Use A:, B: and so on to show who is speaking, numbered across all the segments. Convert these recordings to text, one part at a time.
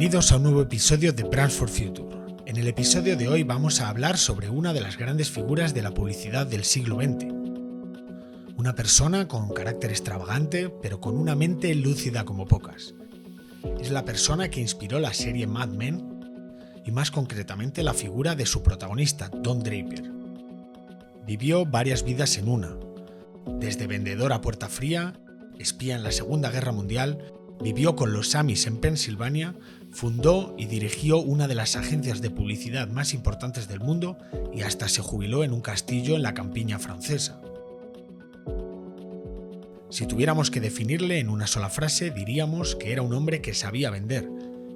A: Bienvenidos a un nuevo episodio de Brands for Future. En el episodio de hoy vamos a hablar sobre una de las grandes figuras de la publicidad del siglo XX. Una persona con carácter extravagante, pero con una mente lúcida como pocas. Es la persona que inspiró la serie Mad Men y más concretamente la figura de su protagonista, Don Draper. Vivió varias vidas en una, desde vendedor a puerta fría, espía en la Segunda Guerra Mundial, vivió con los Amis en Pensilvania, fundó y dirigió una de las agencias de publicidad más importantes del mundo y hasta se jubiló en un castillo en la campiña francesa. Si tuviéramos que definirle en una sola frase, diríamos que era un hombre que sabía vender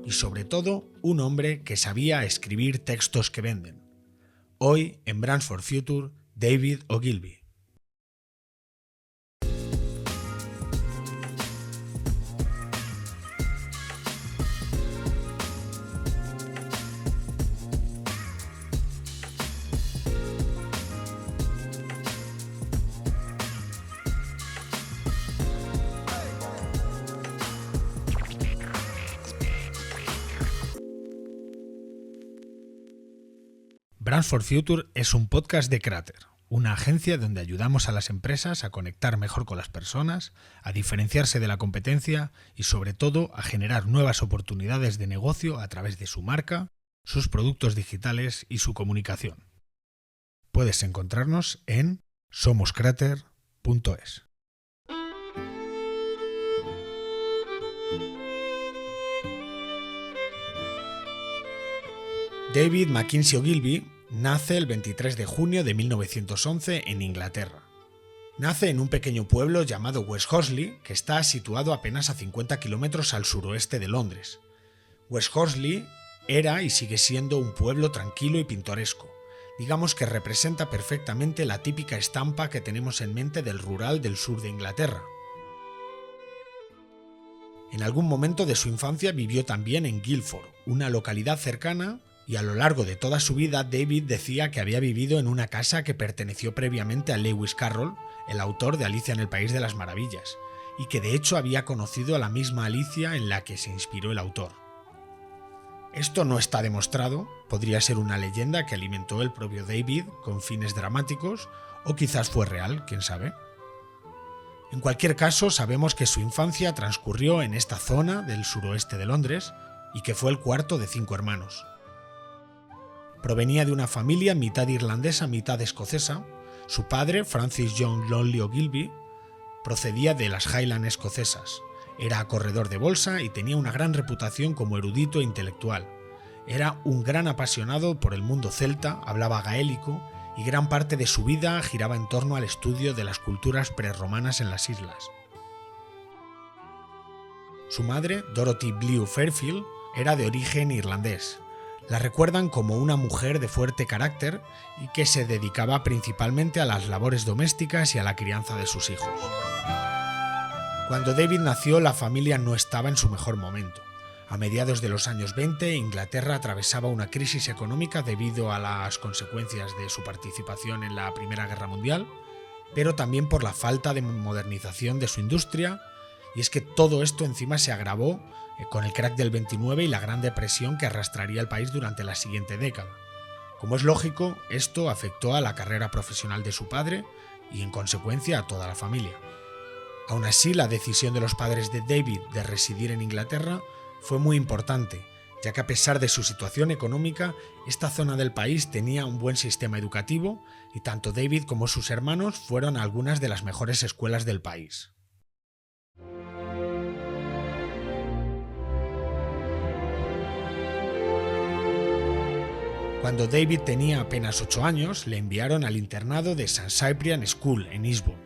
A: y sobre todo un hombre que sabía escribir textos que venden. Hoy en Brands for Future, David Ogilvy. Brands for Future es un podcast de Crater, una agencia donde ayudamos a las empresas a conectar mejor con las personas, a diferenciarse de la competencia y sobre todo a generar nuevas oportunidades de negocio a través de su marca, sus productos digitales y su comunicación. Puedes encontrarnos en somoscrater.es. David Mackenzie Ogilvy nace el 23 de junio de 1911 en Inglaterra. Nace en un pequeño pueblo llamado West Horsley, que está situado apenas a 50 kilómetros al suroeste de Londres. West Horsley era y sigue siendo un pueblo tranquilo y pintoresco. Digamos que representa perfectamente la típica estampa que tenemos en mente del rural del sur de Inglaterra. En algún momento de su infancia vivió también en Guildford, una localidad cercana, y a lo largo de toda su vida David decía que había vivido en una casa que perteneció previamente a Lewis Carroll, el autor de Alicia en el País de las Maravillas, y que de hecho había conocido a la misma Alicia en la que se inspiró el autor. Esto no está demostrado, podría ser una leyenda que alimentó el propio David con fines dramáticos, o quizás fue real, quién sabe. En cualquier caso, sabemos que su infancia transcurrió en esta zona del suroeste de Londres y que fue el cuarto de 5 hermanos. Provenía de una familia mitad irlandesa, mitad escocesa. Su padre, Francis John Lonley Ogilvy, procedía de las Highlands escocesas. Era corredor de bolsa y tenía una gran reputación como erudito e intelectual. Era un gran apasionado por el mundo celta, hablaba gaélico y gran parte de su vida giraba en torno al estudio de las culturas prerromanas en las islas. Su madre, Dorothy Blew Fairfield, era de origen irlandés. La recuerdan como una mujer de fuerte carácter y que se dedicaba principalmente a las labores domésticas y a la crianza de sus hijos. Cuando David nació, la familia no estaba en su mejor momento. A mediados de los años 20, Inglaterra atravesaba una crisis económica debido a las consecuencias de su participación en la Primera Guerra Mundial, pero también por la falta de modernización de su industria, y es que todo esto encima se agravó con el crack del 29 y la Gran Depresión que arrastraría el país durante la siguiente década. Como es lógico, esto afectó a la carrera profesional de su padre y en consecuencia a toda la familia. Aún así, la decisión de los padres de David de residir en Inglaterra fue muy importante, ya que a pesar de su situación económica, esta zona del país tenía un buen sistema educativo y tanto David como sus hermanos fueron a algunas de las mejores escuelas del país. Cuando David tenía apenas 8 años, le enviaron al internado de St. Cyprian School en Eastbourne.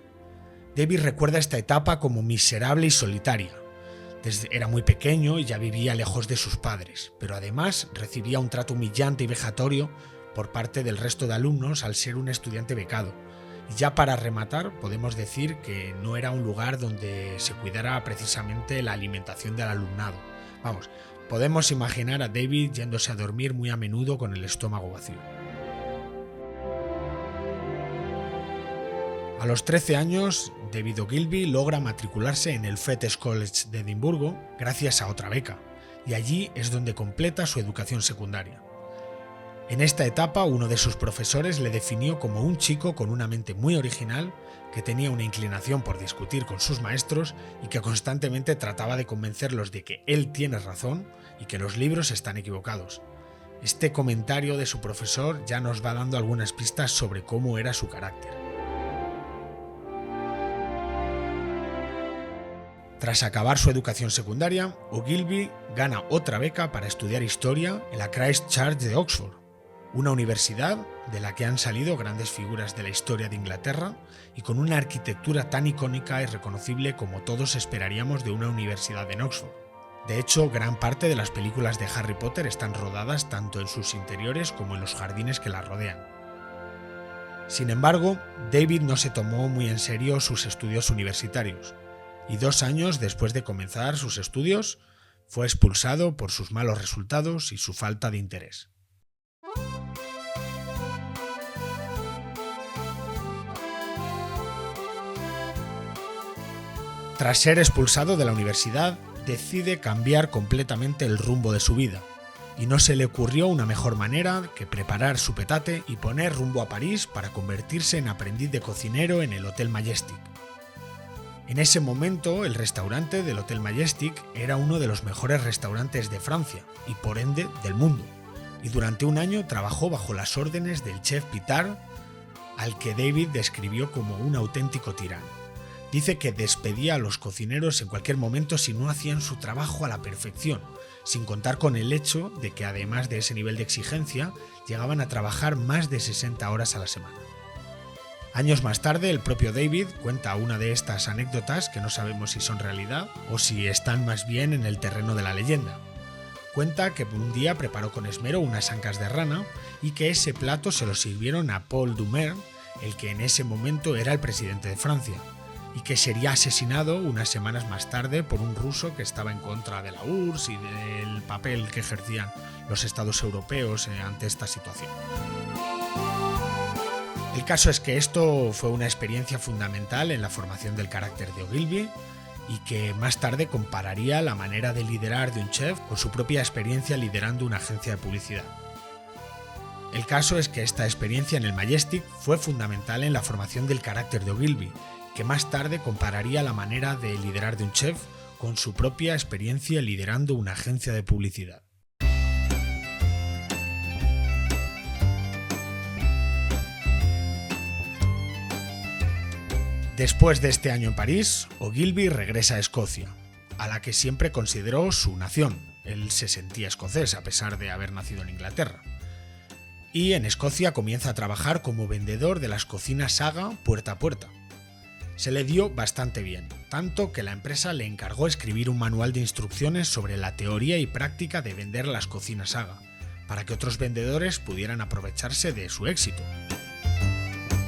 A: David recuerda esta etapa como miserable y solitaria. Era muy pequeño y ya vivía lejos de sus padres, pero además recibía un trato humillante y vejatorio por parte del resto de alumnos al ser un estudiante becado. Y ya para rematar, podemos decir que no era un lugar donde se cuidara precisamente la alimentación del alumnado. Vamos, podemos imaginar a David yéndose a dormir muy a menudo con el estómago vacío. A los 13 años, David Ogilvy logra matricularse en el Fettes College de Edimburgo gracias a otra beca, y allí es donde completa su educación secundaria. En esta etapa, uno de sus profesores le definió como un chico con una mente muy original, que tenía una inclinación por discutir con sus maestros y que constantemente trataba de convencerlos de que él tiene razón y que los libros están equivocados. Este comentario de su profesor ya nos va dando algunas pistas sobre cómo era su carácter. Tras acabar su educación secundaria, Ogilvy gana otra beca para estudiar historia en la Christ Church de Oxford, una universidad de la que han salido grandes figuras de la historia de Inglaterra y con una arquitectura tan icónica y reconocible como todos esperaríamos de una universidad en Oxford. De hecho, gran parte de las películas de Harry Potter están rodadas tanto en sus interiores como en los jardines que la rodean. Sin embargo, David no se tomó muy en serio sus estudios universitarios, y 2 años después de comenzar sus estudios, fue expulsado por sus malos resultados y su falta de interés. Tras ser expulsado de la universidad, decide cambiar completamente el rumbo de su vida, y no se le ocurrió una mejor manera que preparar su petate y poner rumbo a París para convertirse en aprendiz de cocinero en el Hotel Majestic. En ese momento, el restaurante del Hotel Majestic era uno de los mejores restaurantes de Francia y por ende del mundo, y durante 1 año trabajó bajo las órdenes del chef Pitard, al que David describió como un auténtico tirano. Dice que despedía a los cocineros en cualquier momento si no hacían su trabajo a la perfección, sin contar con el hecho de que además de ese nivel de exigencia, llegaban a trabajar más de 60 horas a la semana. Años más tarde, el propio David cuenta una de estas anécdotas que no sabemos si son realidad o si están más bien en el terreno de la leyenda. Cuenta que un día preparó con esmero unas ancas de rana y que ese plato se lo sirvieron a Paul Doumer, el que en ese momento era el presidente de Francia, y que sería asesinado unas semanas más tarde por un ruso que estaba en contra de la URSS y del papel que ejercían los estados europeos ante esta situación. El caso es que esto fue una experiencia fundamental en la formación del carácter de Ogilvy y que más tarde compararía la manera de liderar de un chef con su propia experiencia liderando una agencia de publicidad. El caso es que esta experiencia en el Majestic fue fundamental en la formación del carácter de Ogilvy, que más tarde compararía la manera de liderar de un chef con su propia experiencia liderando una agencia de publicidad. Después de este año en París, Ogilvy regresa a Escocia, a la que siempre consideró su nación. Él se sentía escocés a pesar de haber nacido en Inglaterra. Y en Escocia comienza a trabajar como vendedor de las cocinas Saga puerta a puerta. Se le dio bastante bien, tanto que la empresa le encargó escribir un manual de instrucciones sobre la teoría y práctica de vender las cocinas Saga, para que otros vendedores pudieran aprovecharse de su éxito.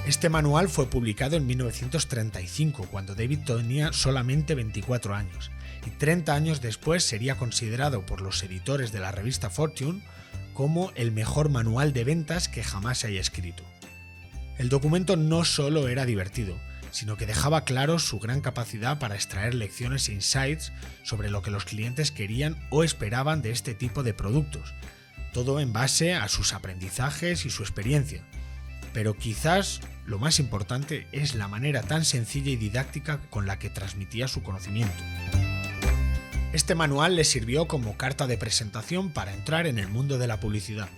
A: Este manual fue publicado en 1935, cuando David tenía solamente 24 años, y 30 años después sería considerado por los editores de la revista Fortune como el mejor manual de ventas que jamás se haya escrito. El documento no solo era divertido, sino que dejaba claro su gran capacidad para extraer lecciones e insights sobre lo que los clientes querían o esperaban de este tipo de productos, todo en base a sus aprendizajes y su experiencia. Pero quizás lo más importante es la manera tan sencilla y didáctica con la que transmitía su conocimiento. Este manual le sirvió como carta de presentación para entrar en el mundo de la publicidad.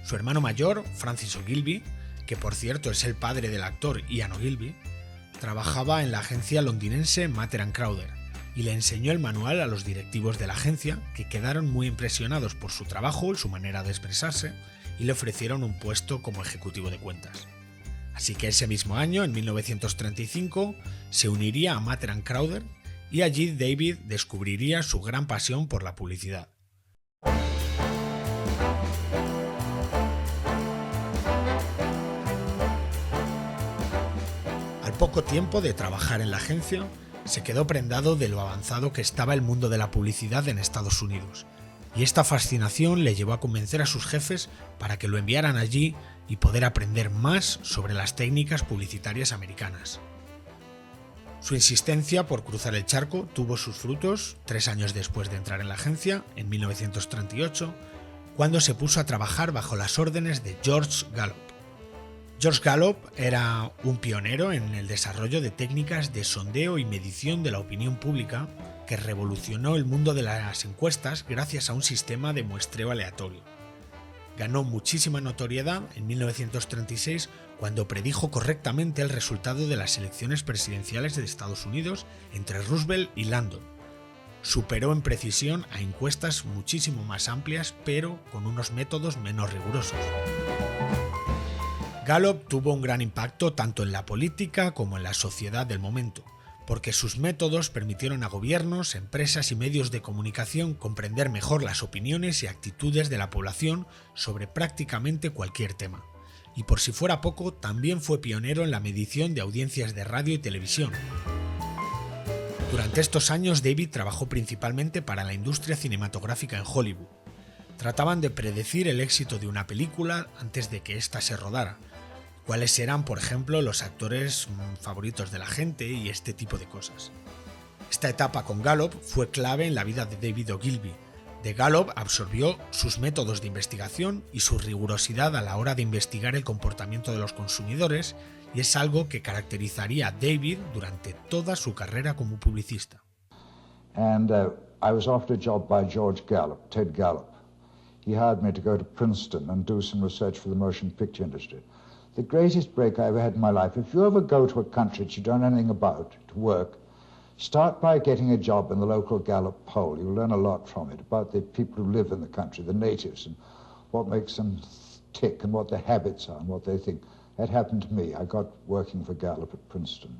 A: Su hermano mayor, Francis Ogilvy, que por cierto es el padre del actor Ian Ogilvy, trabajaba en la agencia londinense Matter & Crowder y le enseñó el manual a los directivos de la agencia, que quedaron muy impresionados por su trabajo y su manera de expresarse, y le ofrecieron un puesto como ejecutivo de cuentas. Así que ese mismo año, en 1935, se uniría a Matter & Crowder y allí David descubriría su gran pasión por la publicidad. Al poco tiempo de trabajar en la agencia, se quedó prendado de lo avanzado que estaba el mundo de la publicidad en Estados Unidos, y esta fascinación le llevó a convencer a sus jefes para que lo enviaran allí y poder aprender más sobre las técnicas publicitarias americanas. Su insistencia por cruzar el charco tuvo sus frutos 3 años después de entrar en la agencia, en 1938, cuando se puso a trabajar bajo las órdenes de George Gallup. George Gallup era un pionero en el desarrollo de técnicas de sondeo y medición de la opinión pública que revolucionó el mundo de las encuestas gracias a un sistema de muestreo aleatorio. Ganó muchísima notoriedad en 1936 cuando predijo correctamente el resultado de las elecciones presidenciales de Estados Unidos entre Roosevelt y Landon. Superó en precisión a encuestas muchísimo más amplias, pero con unos métodos menos rigurosos. Gallup tuvo un gran impacto tanto en la política como en la sociedad del momento, porque sus métodos permitieron a gobiernos, empresas y medios de comunicación comprender mejor las opiniones y actitudes de la población sobre prácticamente cualquier tema. Y por si fuera poco, también fue pionero en la medición de audiencias de radio y televisión. Durante estos años, David trabajó principalmente para la industria cinematográfica en Hollywood. Trataban de predecir el éxito de una película antes de que ésta se rodara, cuáles eran, por ejemplo, los actores favoritos de la gente y este tipo de cosas. Esta etapa con Gallup fue clave en la vida de David Ogilvy. De Gallup absorbió sus métodos de investigación y su rigurosidad a la hora de investigar el comportamiento de los consumidores, y es algo que caracterizaría a David durante toda su carrera como publicista.
B: And I was offered a job by George Gallup, Ted Gallup. He hired me to go to Princeton and do some research for the motion picture industry. The greatest break I ever had in my life. If you ever go to a country that you don't know anything about to work, start by getting a job in the local Gallup poll. You'll learn a lot from it about the people who live in the country, the natives, and what makes them tick and what their habits are and what they think. That happened to me. I got working for Gallup at Princeton.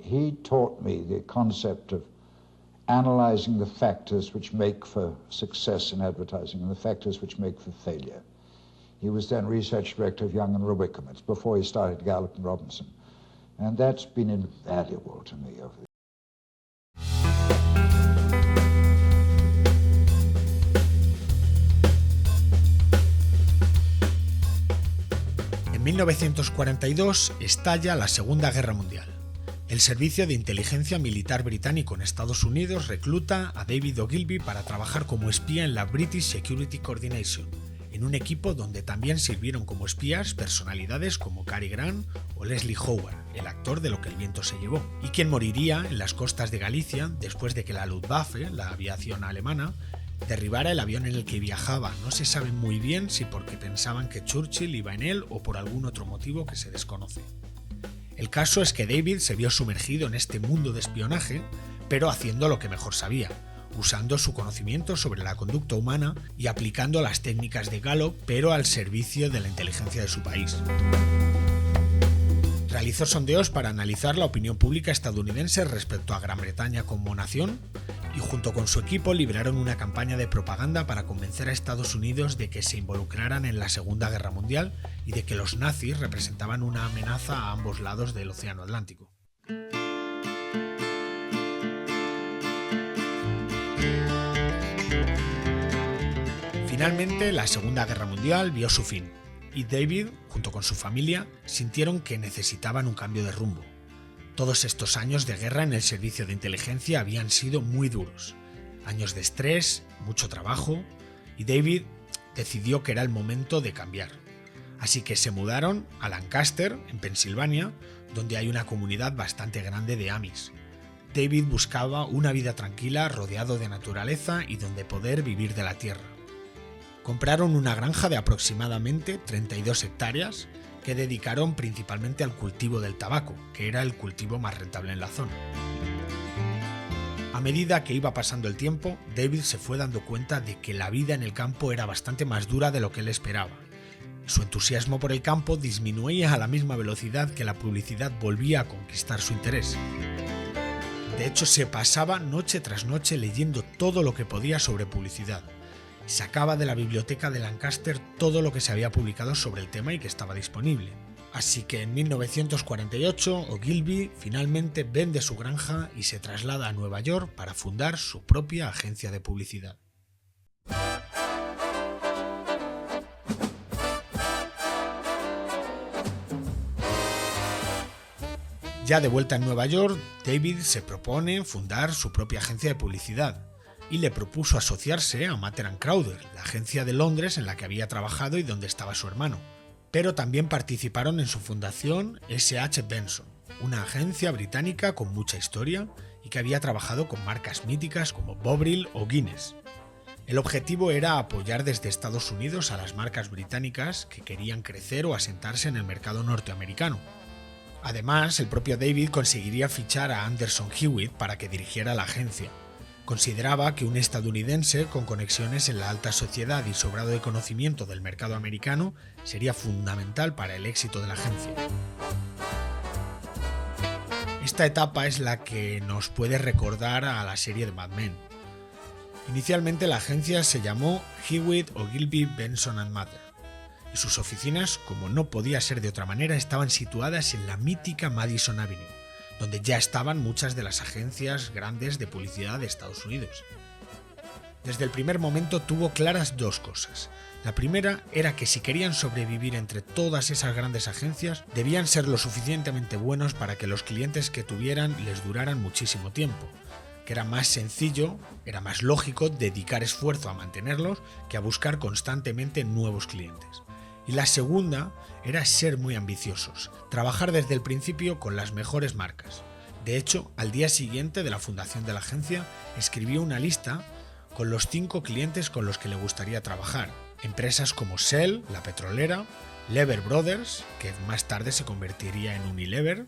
B: He taught me the concept of analyzing the factors which make for success in advertising and the factors which make for failure. He was then research director of Young and Rubicam. It's before he started Gallup and Robinson. And that's been invaluable to me over the
A: En 1942 estalla la Segunda Guerra Mundial. El Servicio de Inteligencia Militar británico en Estados Unidos recluta a David Ogilvy para trabajar como espía en la British Security Coordination, en un equipo donde también sirvieron como espías personalidades como Cary Grant o Leslie Howard, el actor de Lo que el viento se llevó, y quien moriría en las costas de Galicia después de que la Luftwaffe, la aviación alemana, derribara el avión en el que viajaba. No se sabe muy bien si porque pensaban que Churchill iba en él o por algún otro motivo que se desconoce. El caso es que David se vio sumergido en este mundo de espionaje, pero haciendo lo que mejor sabía, usando su conocimiento sobre la conducta humana y aplicando las técnicas de Gallup, pero al servicio de la inteligencia de su país. Realizó sondeos para analizar la opinión pública estadounidense respecto a Gran Bretaña como nación, y junto con su equipo libraron una campaña de propaganda para convencer a Estados Unidos de que se involucraran en la Segunda Guerra Mundial y de que los nazis representaban una amenaza a ambos lados del Océano Atlántico. Finalmente, la Segunda Guerra Mundial vio su fin, y David, junto con su familia, sintieron que necesitaban un cambio de rumbo. Todos estos años de guerra en el servicio de inteligencia habían sido muy duros. Años de estrés, mucho trabajo, y David decidió que era el momento de cambiar. Así que se mudaron a Lancaster, en Pensilvania, donde hay una comunidad bastante grande de Amish. David buscaba una vida tranquila, rodeado de naturaleza y donde poder vivir de la tierra. Compraron una granja de aproximadamente 32 hectáreas que dedicaron principalmente al cultivo del tabaco, que era el cultivo más rentable en la zona. A medida que iba pasando el tiempo, David se fue dando cuenta de que la vida en el campo era bastante más dura de lo que él esperaba. Su entusiasmo por el campo disminuía a la misma velocidad que la publicidad volvía a conquistar su interés. De hecho, se pasaba noche tras noche leyendo todo lo que podía sobre publicidad. Sacaba de la biblioteca de Lancaster todo lo que se había publicado sobre el tema y que estaba disponible. Así que en 1948 Ogilvy finalmente vende su granja y se traslada a Nueva York para fundar su propia agencia de publicidad. Ya de vuelta en Nueva York, David se propone fundar su propia agencia de publicidad y le propuso asociarse a Matter & Crowder, la agencia de Londres en la que había trabajado y donde estaba su hermano. Pero también participaron en su fundación S.H. Benson, una agencia británica con mucha historia y que había trabajado con marcas míticas como Bovril o Guinness. El objetivo era apoyar desde Estados Unidos a las marcas británicas que querían crecer o asentarse en el mercado norteamericano. Además, el propio David conseguiría fichar a Anderson Hewitt para que dirigiera la agencia. Consideraba que un estadounidense con conexiones en la alta sociedad y sobrado de conocimiento del mercado americano sería fundamental para el éxito de la agencia. Esta etapa es la que nos puede recordar a la serie de Mad Men. Inicialmente la agencia se llamó Hewitt, Ogilvy, Benson & Matter y sus oficinas, como no podía ser de otra manera, estaban situadas en la mítica Madison Avenue, donde ya estaban muchas de las agencias grandes de publicidad de Estados Unidos. Desde el primer momento tuvo claras dos cosas. La primera era que si querían sobrevivir entre todas esas grandes agencias, debían ser lo suficientemente buenos para que los clientes que tuvieran les duraran muchísimo tiempo, que era más sencillo, era más lógico dedicar esfuerzo a mantenerlos que a buscar constantemente nuevos clientes. Y la segunda era ser muy ambiciosos, trabajar desde el principio con las mejores marcas. De hecho, al día siguiente de la fundación de la agencia, escribió una lista con los 5 clientes con los que le gustaría trabajar. Empresas como Shell, la petrolera, Lever Brothers, que más tarde se convertiría en Unilever,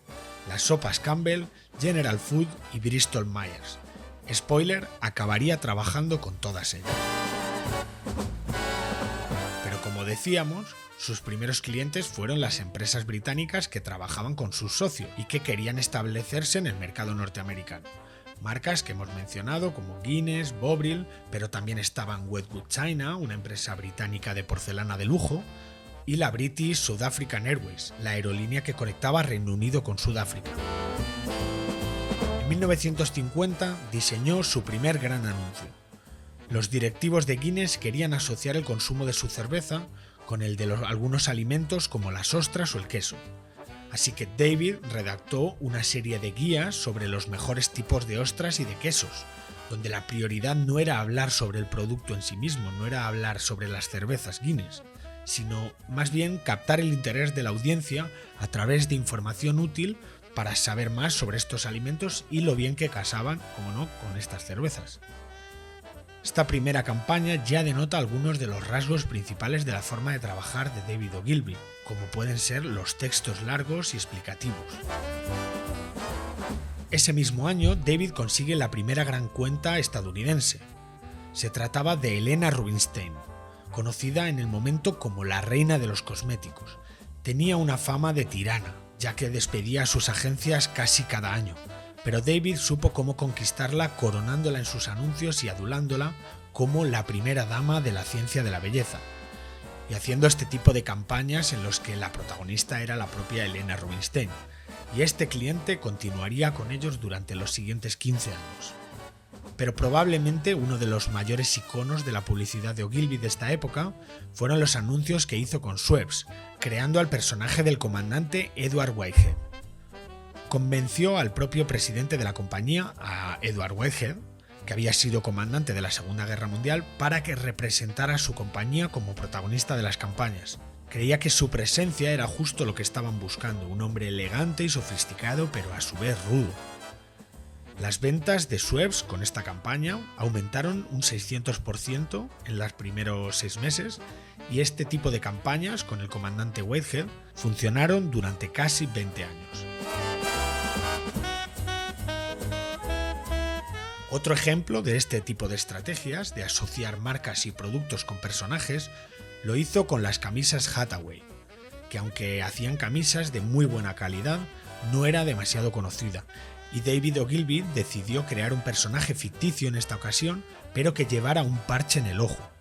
A: las sopas Campbell, General Food y Bristol Myers. Spoiler, acabaría trabajando con todas ellas. Pero como decíamos, sus primeros clientes fueron las empresas británicas que trabajaban con su socio y que querían establecerse en el mercado norteamericano. Marcas que hemos mencionado como Guinness, Bovril, pero también estaban Wedgwood China, una empresa británica de porcelana de lujo, y la British South African Airways, la aerolínea que conectaba Reino Unido con Sudáfrica. En 1950 diseñó su primer gran anuncio. Los directivos de Guinness querían asociar el consumo de su cerveza con el de algunos alimentos como las ostras o el queso. Así que David redactó una serie de guías sobre los mejores tipos de ostras y de quesos, donde la prioridad no era hablar sobre el producto en sí mismo, no era hablar sobre las cervezas Guinness, sino más bien captar el interés de la audiencia a través de información útil para saber más sobre estos alimentos y lo bien que casaban, como no, con estas cervezas. Esta primera campaña ya denota algunos de los rasgos principales de la forma de trabajar de David Ogilvy, como pueden ser los textos largos y explicativos. Ese mismo año, David consigue la primera gran cuenta estadounidense. Se trataba de Helena Rubinstein, conocida en el momento como la reina de los cosméticos. Tenía una fama de tirana, ya que despedía a sus agencias casi cada año, pero David supo cómo conquistarla coronándola en sus anuncios y adulándola como la primera dama de la ciencia de la belleza, y haciendo este tipo de campañas en los que la protagonista era la propia Helena Rubinstein, y este cliente continuaría con ellos durante los siguientes 15 años. Pero probablemente uno de los mayores iconos de la publicidad de Ogilvy de esta época fueron los anuncios que hizo con Schweppes, creando al personaje del comandante Edward Whitehead. Convenció al propio presidente de la compañía, a Edward Whitehead, que había sido comandante de la Segunda Guerra Mundial, para que representara a su compañía como protagonista de las campañas. Creía que su presencia era justo lo que estaban buscando, un hombre elegante y sofisticado, pero a su vez rudo. Las ventas de Schweppes con esta campaña aumentaron un 600% en los primeros 6 meses, y este tipo de campañas con el comandante Whitehead funcionaron durante casi 20 años. Otro ejemplo de este tipo de estrategias, de asociar marcas y productos con personajes, lo hizo con las camisas Hathaway, que aunque hacían camisas de muy buena calidad, no era demasiado conocida, y David Ogilvy decidió crear un personaje ficticio en esta ocasión, pero que llevara un parche en el ojo.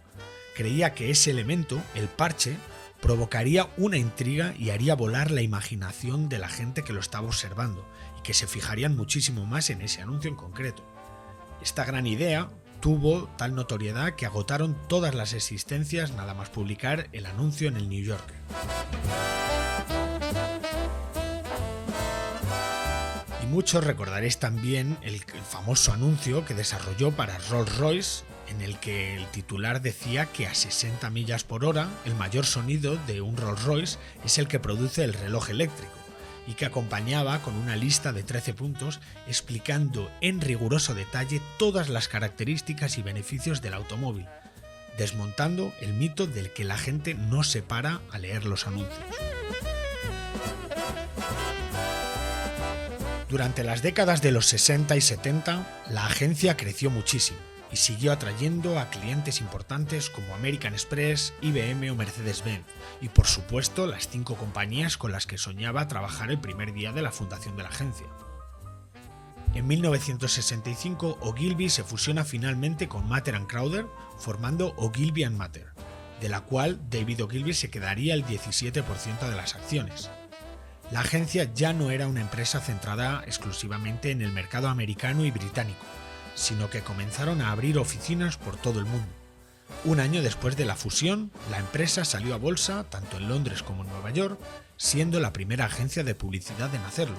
A: Creía que ese elemento, el parche, provocaría una intriga y haría volar la imaginación de la gente que lo estaba observando, y que se fijarían muchísimo más en ese anuncio en concreto. Esta gran idea tuvo tal notoriedad que agotaron todas las existencias nada más publicar el anuncio en el New Yorker. muchos recordaréis también el famoso anuncio que desarrolló para Rolls-Royce, en el que el titular decía que a 60 millas por hora el mayor sonido de un Rolls-Royce es el que produce el reloj eléctrico, y que acompañaba con una lista de 13 puntos explicando en riguroso detalle todas las características y beneficios del automóvil, desmontando el mito del que la gente no se para a leer los anuncios. Durante las décadas de los 60 y 70, la agencia creció muchísimo y siguió atrayendo a clientes importantes como American Express, IBM o Mercedes-Benz, y por supuesto las 5 compañías con las que soñaba trabajar el primer día de la fundación de la agencia. En 1965, Ogilvy se fusiona finalmente con Matter & Crowder, formando Ogilvy & Matter, de la cual David Ogilvy se quedaría el 17% de las acciones. La agencia ya no era una empresa centrada exclusivamente en el mercado americano y británico, sino que comenzaron a abrir oficinas por todo el mundo. Un año después de la fusión, la empresa salió a bolsa tanto en Londres como en Nueva York, siendo la primera agencia de publicidad en hacerlo.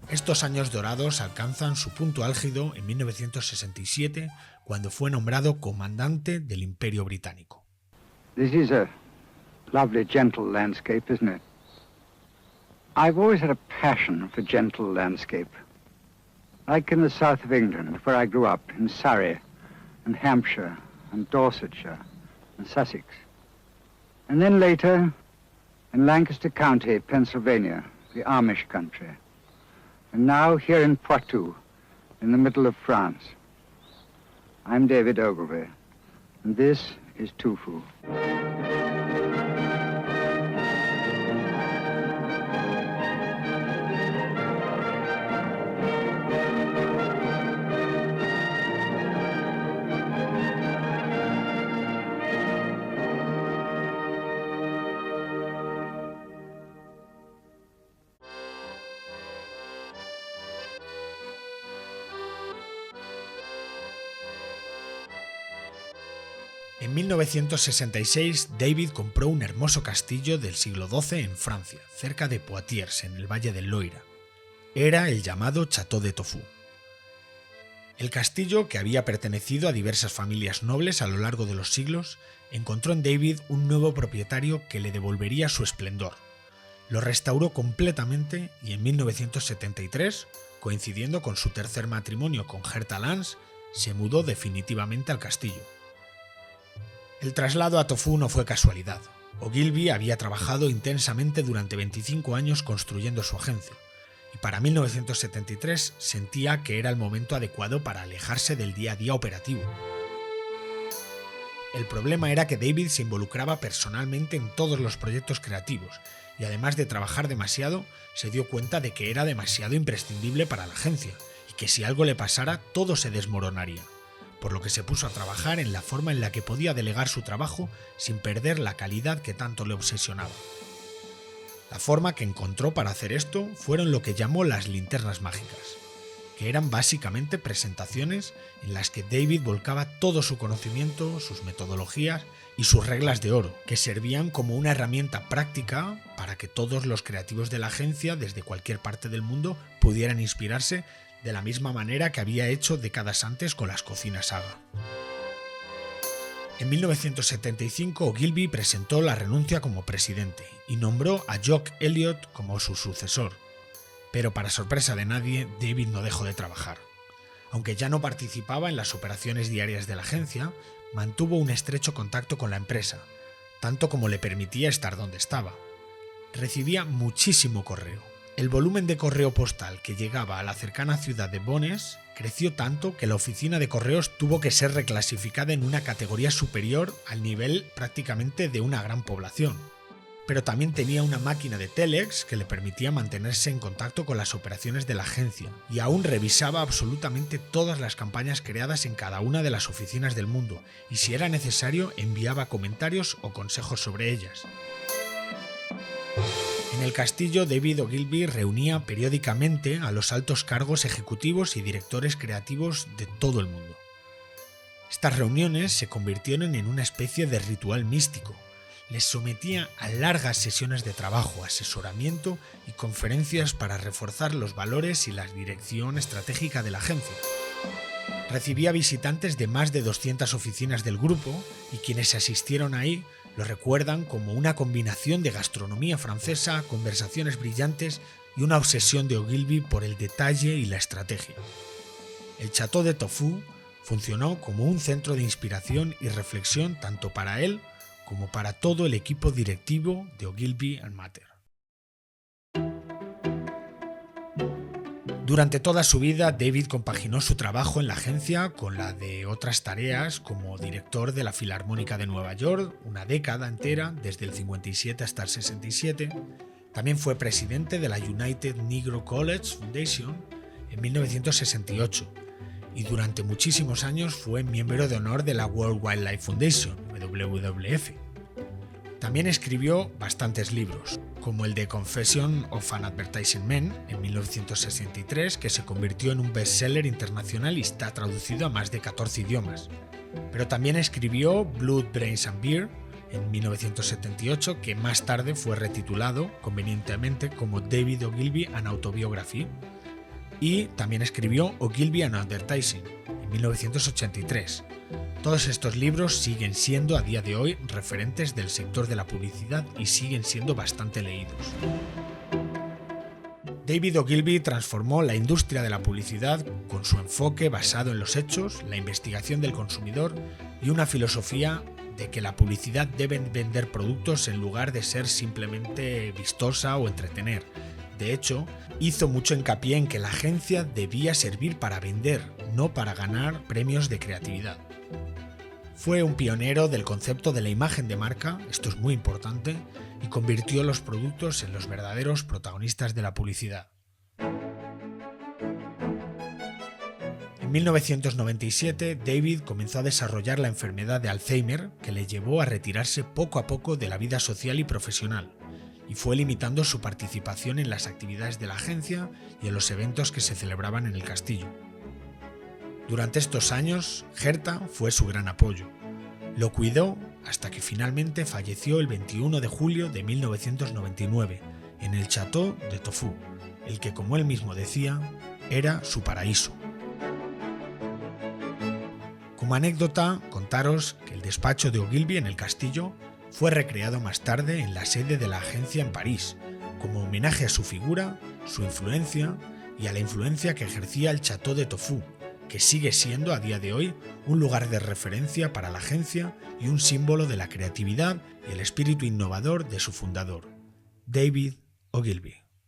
A: Estos años dorados alcanzan su punto álgido en 1967, cuando fue nombrado comandante del Imperio Británico.
C: This is a lovely, gentle landscape, isn't it? I've always had a passion for gentle landscape. Like in the south of England, where I grew up, in Surrey and Hampshire and Dorsetshire and Sussex. And then later, in Lancaster County, Pennsylvania, the Amish country. And now here in Poitou, in the middle of France. I'm David Ogilvy, and this is Tufu.
A: En 1966, David compró un hermoso castillo del siglo XII en Francia, cerca de Poitiers, en el Valle del Loira. Era el llamado Château de Tofu. El castillo, que había pertenecido a diversas familias nobles a lo largo de los siglos, encontró en David un nuevo propietario que le devolvería su esplendor. Lo restauró completamente y en 1973, coincidiendo con su tercer matrimonio con Herta Lance, se mudó definitivamente al castillo. El traslado a Tofu no fue casualidad. Ogilvy había trabajado intensamente durante 25 años construyendo su agencia, y para 1973 sentía que era el momento adecuado para alejarse del día a día operativo. El problema era que David se involucraba personalmente en todos los proyectos creativos, y además de trabajar demasiado, se dio cuenta de que era demasiado imprescindible para la agencia, y que si algo le pasara, todo se desmoronaría, por lo que se puso a trabajar en la forma en la que podía delegar su trabajo sin perder la calidad que tanto le obsesionaba. La forma que encontró para hacer esto fueron lo que llamó las linternas mágicas, que eran básicamente presentaciones en las que David volcaba todo su conocimiento, sus metodologías y sus reglas de oro, que servían como una herramienta práctica para que todos los creativos de la agencia desde cualquier parte del mundo pudieran inspirarse de la misma manera que había hecho décadas antes con las cocinas Saga. En 1975, Ogilvy presentó la renuncia como presidente y nombró a Jock Elliott como su sucesor. Pero para sorpresa de nadie, David no dejó de trabajar. Aunque ya no participaba en las operaciones diarias de la agencia, mantuvo un estrecho contacto con la empresa, tanto como le permitía estar donde estaba. Recibía muchísimo correo. El volumen de correo postal que llegaba a la cercana ciudad de Bones creció tanto que la oficina de correos tuvo que ser reclasificada en una categoría superior al nivel prácticamente de una gran población. Pero también tenía una máquina de telex que le permitía mantenerse en contacto con las operaciones de la agencia, y aún revisaba absolutamente todas las campañas creadas en cada una de las oficinas del mundo, y si era necesario enviaba comentarios o consejos sobre ellas. En el castillo, David Ogilvy reunía periódicamente a los altos cargos ejecutivos y directores creativos de todo el mundo. Estas reuniones se convirtieron en una especie de ritual místico. les sometía a largas sesiones de trabajo, asesoramiento y conferencias para reforzar los valores y la dirección estratégica de la agencia. Recibía visitantes de más de 200 oficinas del grupo y quienes asistieron ahí lo recuerdan como una combinación de gastronomía francesa, conversaciones brillantes y una obsesión de Ogilvy por el detalle y la estrategia. El Château de Tofu funcionó como un centro de inspiración y reflexión tanto para él como para todo el equipo directivo de Ogilvy & Mather. Durante toda su vida, David compaginó su trabajo en la agencia con la de otras tareas como director de la Filarmónica de Nueva York, una década entera, desde el 57 hasta el 67. También fue presidente de la United Negro College Foundation en 1968 y durante muchísimos años fue miembro de honor de la World Wildlife Foundation, WWF. También escribió bastantes libros, como el de Confession of an Advertising Man en 1963, que se convirtió en un bestseller internacional y está traducido a más de 14 idiomas. Pero también escribió Blood, Brains and Beer en 1978, que más tarde fue retitulado convenientemente como David Ogilvy An Autobiography. Y también escribió Ogilvy and Advertising en 1983. Todos estos libros siguen siendo a día de hoy referentes del sector de la publicidad y siguen siendo bastante leídos. David Ogilvy transformó la industria de la publicidad con su enfoque basado en los hechos, la investigación del consumidor y una filosofía de que la publicidad debe vender productos en lugar de ser simplemente vistosa o entretener. De hecho, hizo mucho hincapié en que la agencia debía servir para vender, no para ganar premios de creatividad. Fue un pionero del concepto de la imagen de marca, esto es muy importante, y convirtió los productos en los verdaderos protagonistas de la publicidad. En 1997, David comenzó a desarrollar la enfermedad de Alzheimer, que le llevó a retirarse poco a poco de la vida social y profesional, y fue limitando su participación en las actividades de la agencia y en los eventos que se celebraban en el castillo. Durante estos años, Herta fue su gran apoyo. Lo cuidó hasta que finalmente falleció el 21 de julio de 1999 en el Château de Tofu, el que, como él mismo decía, era su paraíso. Como anécdota, contaros que el despacho de Ogilvy en el castillo fue recreado más tarde en la sede de la agencia en París, como homenaje a su figura, su influencia y a la influencia que ejercía el Château de Tofu, que sigue siendo a día de hoy un lugar de referencia para la agencia y un símbolo de la creatividad y el espíritu innovador de su fundador, David Ogilvy.